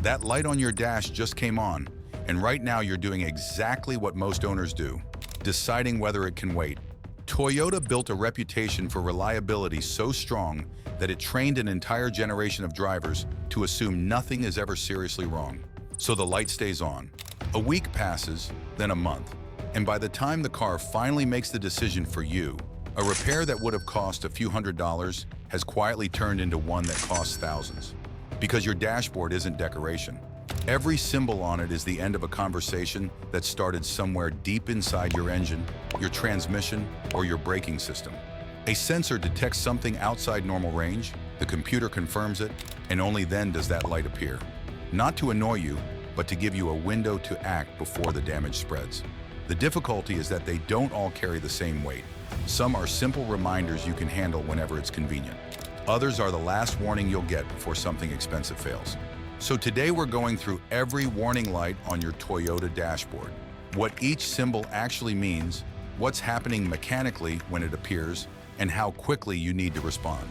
That light on your dash just came on, and right now you're doing exactly what most owners do, deciding whether it can wait. Toyota built a reputation for reliability so strong that it trained an entire generation of drivers to assume nothing is ever seriously wrong. So the light stays on. A week passes, then a month, and by the time the car finally makes the decision for you, a repair that would have cost a few $100s has quietly turned into one that costs thousands. Because your dashboard isn't decoration. Every symbol on it is the end of a conversation that started somewhere deep inside your engine, your transmission, or your braking system. A sensor detects something outside normal range, the computer confirms it, and only then does that light appear. Not to annoy you, but to give you a window to act before the damage spreads. The difficulty is that they don't all carry the same weight. Some are simple reminders you can handle whenever it's convenient. Others are the last warning you'll get before something expensive fails. So today we're going through every warning light on your Toyota dashboard. What each symbol actually means, what's happening mechanically when it appears, and how quickly you need to respond.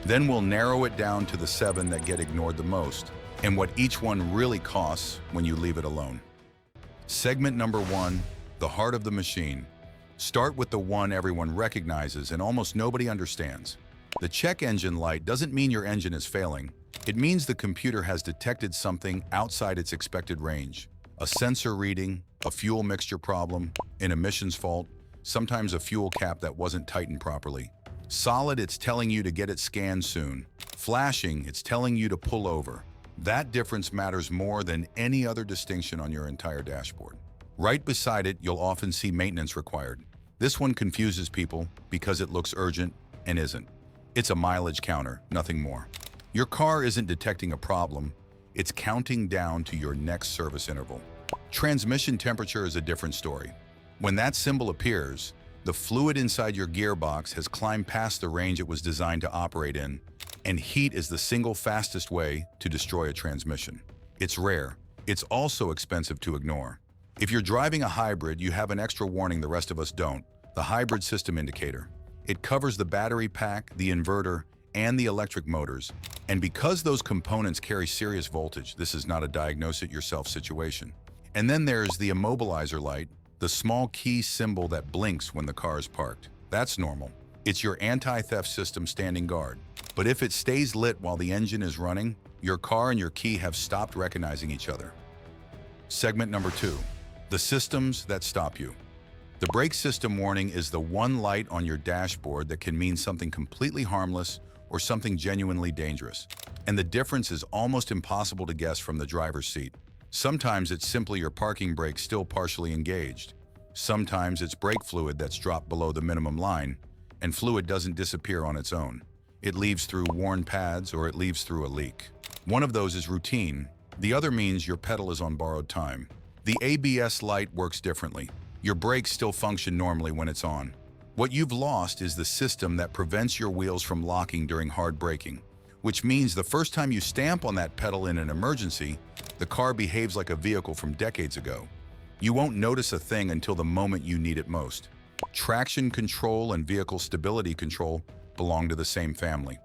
Then we'll narrow it down to the 7 that get ignored the most, and what each one really costs when you leave it alone. Segment number 1, the heart of the machine. Start with the one everyone recognizes and almost nobody understands. The check engine light doesn't mean your engine is failing. It means the computer has detected something outside its expected range. A sensor reading, a fuel mixture problem, an emissions fault, sometimes a fuel cap that wasn't tightened properly. Solid, it's telling you to get it scanned soon. Flashing, it's telling you to pull over. That difference matters more than any other distinction on your entire dashboard. Right beside it, you'll often see maintenance required. This one confuses people because it looks urgent and isn't. It's a mileage counter, nothing more. Your car isn't detecting a problem, it's counting down to your next service interval. Transmission temperature is a different story. When that symbol appears, the fluid inside your gearbox has climbed past the range it was designed to operate in, and heat is the single fastest way to destroy a transmission. It's rare. It's also expensive to ignore. If you're driving a hybrid, you have an extra warning the rest of us don't, the hybrid system indicator. It covers the battery pack, the inverter, and the electric motors. And because those components carry serious voltage, this is not a diagnose-it-yourself situation. And then there's the immobilizer light, the small key symbol that blinks when the car is parked. That's normal. It's your anti-theft system standing guard. But if it stays lit while the engine is running, your car and your key have stopped recognizing each other. Segment number 2, the systems that stop you. The brake system warning is the one light on your dashboard that can mean something completely harmless or something genuinely dangerous. And the difference is almost impossible to guess from the driver's seat. Sometimes it's simply your parking brake still partially engaged. Sometimes it's brake fluid that's dropped below the minimum line, and fluid doesn't disappear on its own. It leaves through worn pads or it leaves through a leak. One of those is routine. The other means your pedal is on borrowed time. The ABS light works differently. Your brakes still function normally when it's on. What you've lost is the system that prevents your wheels from locking during hard braking, which means the first time you stamp on that pedal in an emergency, the car behaves like a vehicle from decades ago. You won't notice a thing until the moment you need it most. Traction control and vehicle stability control belong to the same family.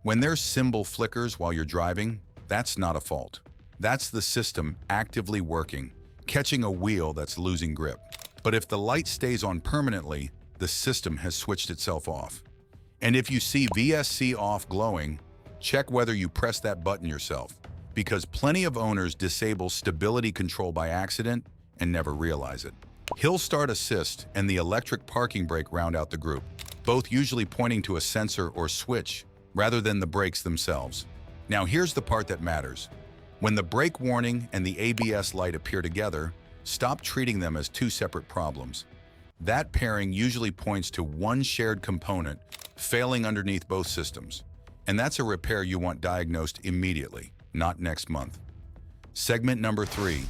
When their symbol flickers while you're driving, that's not a fault. That's the system actively working, catching a wheel that's losing grip. But if the light stays on permanently, the system has switched itself off. And if you see VSC off glowing, check whether you press that button yourself, because plenty of owners disable stability control by accident and never realize it. Hill Start Assist and the electric parking brake round out the group, both usually pointing to a sensor or switch rather than the brakes themselves. Now here's the part that matters. When the brake warning and the ABS light appear together, stop treating them as two separate problems. That pairing usually points to one shared component failing underneath both systems. And that's a repair you want diagnosed immediately, not next month. Segment number 3,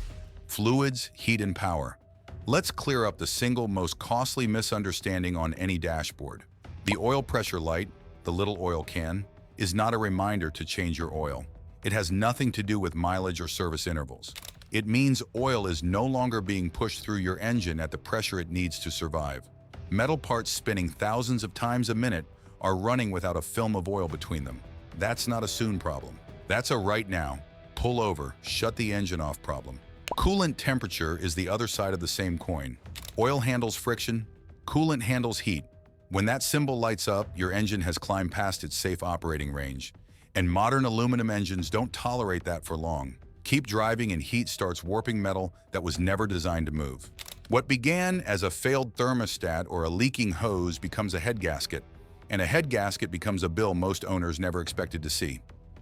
fluids, heat, and power. Let's clear up the single most costly misunderstanding on any dashboard. The oil pressure light, the little oil can, is not a reminder to change your oil. It has nothing to do with mileage or service intervals. It means oil is no longer being pushed through your engine at the pressure it needs to survive. Metal parts spinning thousands of times a minute are running without a film of oil between them. That's not a soon problem. That's a right now. pull over, shut the engine off problem. Coolant temperature is the other side of the same coin. Oil handles friction, coolant handles heat. When that symbol lights up, your engine has climbed past its safe operating range. And modern aluminum engines don't tolerate that for long. Keep driving and heat starts warping metal that was never designed to move. What began as a failed thermostat or a leaking hose becomes a head gasket, and a head gasket becomes a bill most owners never expected to see.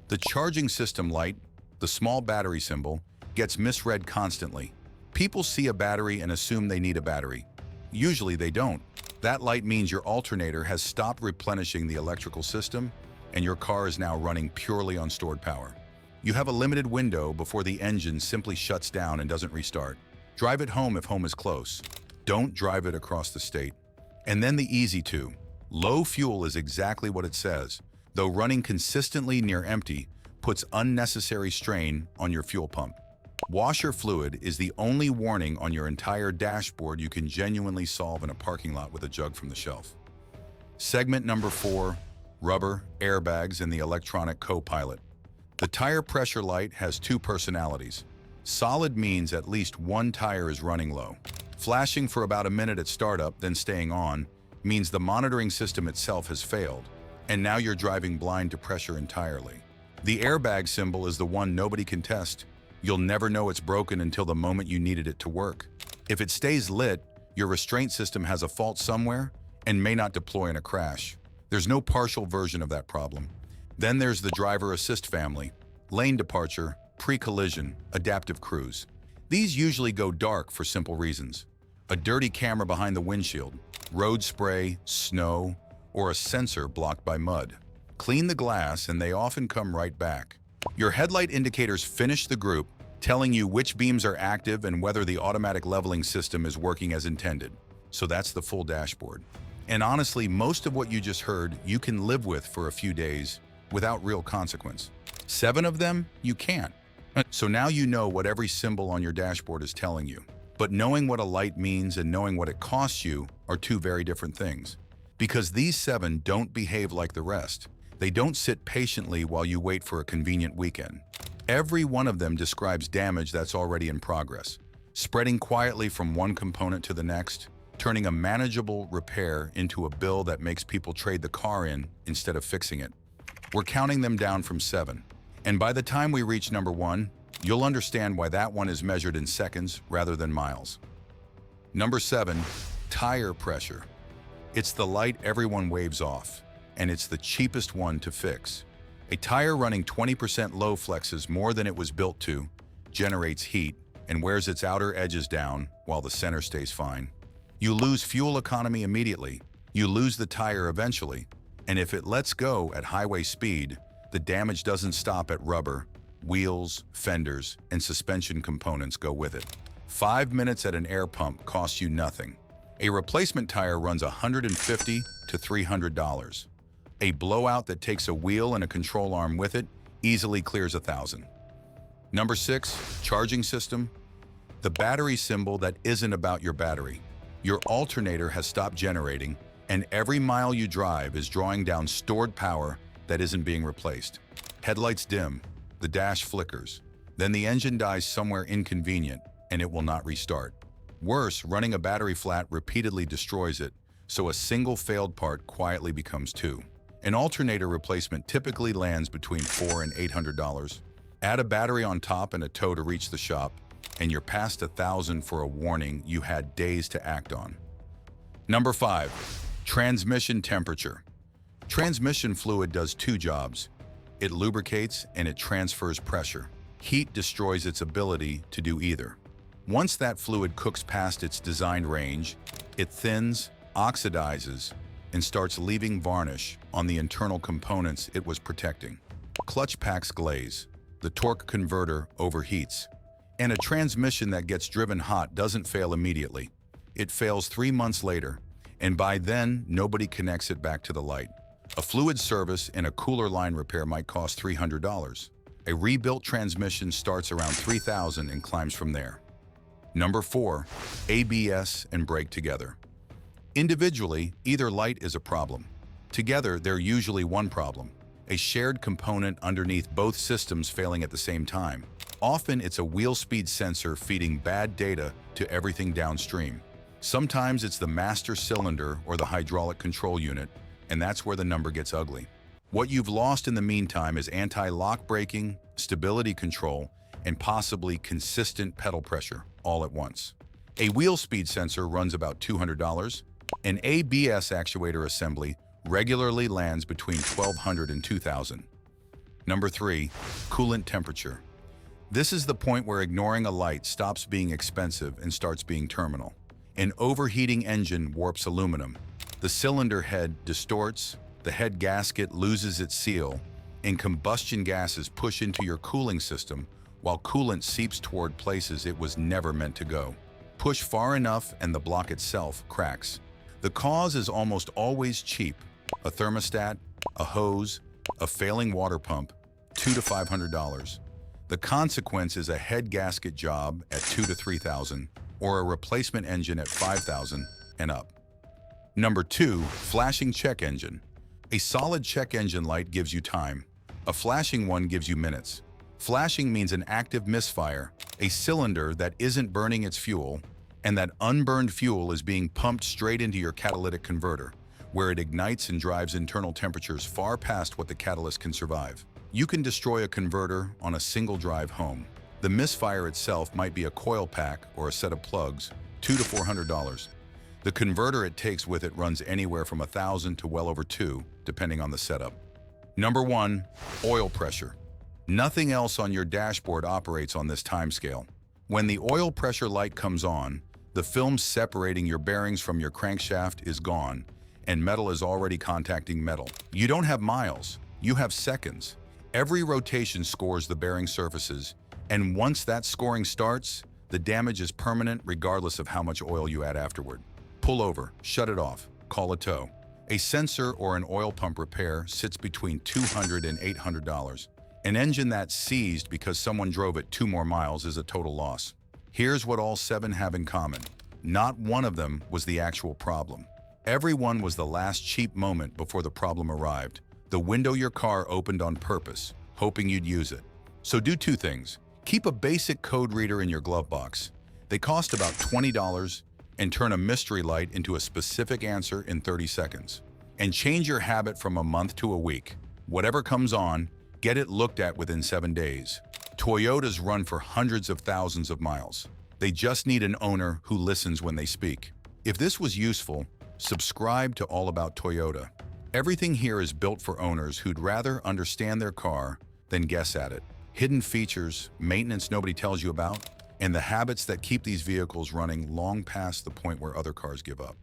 The charging system light, the small battery symbol, gets misread constantly. People see a battery and assume they need a battery. Usually they don't. That light means your alternator has stopped replenishing the electrical system, and your car is now running purely on stored power. You have a limited window before the engine simply shuts down and doesn't restart. Drive it home if home is close. Don't drive it across the state. And then the easy two. Low fuel is exactly what it says, though running consistently near empty puts unnecessary strain on your fuel pump. Washer fluid is the only warning on your entire dashboard you can genuinely solve in a parking lot with a jug from the shelf. Segment number 4, rubber, airbags, and the electronic co-pilot. The tire pressure light has two personalities. Solid means at least one tire is running low. Flashing for about a minute at startup, then staying on, means the monitoring system itself has failed, and now you're driving blind to pressure entirely. The airbag symbol is the one nobody can test. You'll never know it's broken until the moment you needed it to work. If it stays lit, your restraint system has a fault somewhere and may not deploy in a crash. There's no partial version of that problem. Then there's the driver assist family: lane departure, pre-collision, adaptive cruise. These usually go dark for simple reasons. A dirty camera behind the windshield, road spray, snow, or a sensor blocked by mud. Clean the glass and they often come right back. Your headlight indicators finish the group, telling you which beams are active and whether the automatic leveling system is working as intended. So that's the full dashboard. And honestly, most of what you just heard you can live with for a few days without real consequence. 7 of them, you can't. So now you know what every symbol on your dashboard is telling you. But knowing what a light means and knowing what it costs you are two very different things. Because these 7 don't behave like the rest. They don't sit patiently while you wait for a convenient weekend. Every one of them describes damage that's already in progress, spreading quietly from one component to the next, turning a manageable repair into a bill that makes people trade the car in instead of fixing it. We're counting them down from 7. And by the time we reach number 1, you'll understand why that one is measured in seconds rather than miles. Number 7, tire pressure. It's the light everyone waves off, and it's the cheapest one to fix. A tire running 20% low flexes more than it was built to, generates heat, and wears its outer edges down while the center stays fine. You lose fuel economy immediately, you lose the tire eventually, and if it lets go at highway speed, the damage doesn't stop at rubber. Wheels, fenders, and suspension components go with it. 5 minutes at an air pump costs you nothing. A replacement tire runs $150 to $300. A blowout that takes a wheel and a control arm with it easily clears $1,000. Number 6, charging system. The battery symbol that isn't about your battery. Your alternator has stopped generating, and every mile you drive is drawing down stored power that isn't being replaced. Headlights dim, the dash flickers, then the engine dies somewhere inconvenient and it will not restart. Worse, running a battery flat repeatedly destroys it, so a single failed part quietly becomes 2. An alternator replacement typically lands between $400 and $800. Add a battery on top and a tow to reach the shop, and you're past $1,000 for a warning you had days to act on. Number 5, transmission temperature. Transmission fluid does 2 jobs. It lubricates and it transfers pressure. Heat destroys its ability to do either. Once that fluid cooks past its designed range, it thins, oxidizes, and starts leaving varnish on the internal components it was protecting. Clutch packs glaze, the torque converter overheats, and a transmission that gets driven hot doesn't fail immediately. It fails 3 months later, and by then, nobody connects it back to the light. A fluid service and a cooler line repair might cost $300. A rebuilt transmission starts around $3,000 and climbs from there. Number 4, ABS and brake together. Individually, either light is a problem. Together, they're usually one problem. a shared component underneath both systems failing at the same time. Often it's a wheel speed sensor feeding bad data to everything downstream. Sometimes it's the master cylinder or the hydraulic control unit, and that's where the number gets ugly. What you've lost in the meantime is anti-lock braking, stability control, and possibly consistent pedal pressure all at once. A wheel speed sensor runs about $200. An ABS actuator assembly regularly lands between $1,200 and $2,000. Number 3, coolant temperature. This is the point where ignoring a light stops being expensive and starts being terminal. An overheating engine warps aluminum. The cylinder head distorts, the head gasket loses its seal, and combustion gases push into your cooling system while coolant seeps toward places it was never meant to go. Push far enough and the block itself cracks. The cause is almost always cheap: a thermostat, a hose, a failing water pump, $200 to $500. The consequence is a head gasket job at $2,000 to $3,000, or a replacement engine at $5,000 and up. Number 2, flashing check engine. A solid check engine light gives you time. A flashing one gives you minutes. Flashing means an active misfire, a cylinder that isn't burning its fuel, and that unburned fuel is being pumped straight into your catalytic converter, where it ignites and drives internal temperatures far past what the catalyst can survive. You can destroy a converter on a single drive home. The misfire itself might be a coil pack or a set of plugs, $200 to $400. The converter it takes with it runs anywhere from $1,000 to well over $2,000, depending on the setup. Number 1, oil pressure. Nothing else on your dashboard operates on this timescale. When the oil pressure light comes on, the film separating your bearings from your crankshaft is gone, and metal is already contacting metal. You don't have miles, you have seconds. Every rotation scores the bearing surfaces, and once that scoring starts, the damage is permanent regardless of how much oil you add afterward. Pull over, shut it off, call a tow. A sensor or an oil pump repair sits between $200 and $800. An engine that's seized because someone drove it 2 more miles is a total loss. Here's what all 7 have in common. Not one of them was the actual problem. Every one was the last cheap moment before the problem arrived. The window your car opened on purpose, hoping you'd use it. So do 2 things. Keep a basic code reader in your glove box. They cost about $20 and turn a mystery light into a specific answer in 30 seconds. And change your habit from a month to a week. Whatever comes on, get it looked at within 7 days. Toyotas run for hundreds of thousands of miles. They just need an owner who listens when they speak. If this was useful, subscribe to All About Toyota. Everything here is built for owners who'd rather understand their car than guess at it. Hidden features, maintenance nobody tells you about, and the habits that keep these vehicles running long past the point where other cars give up.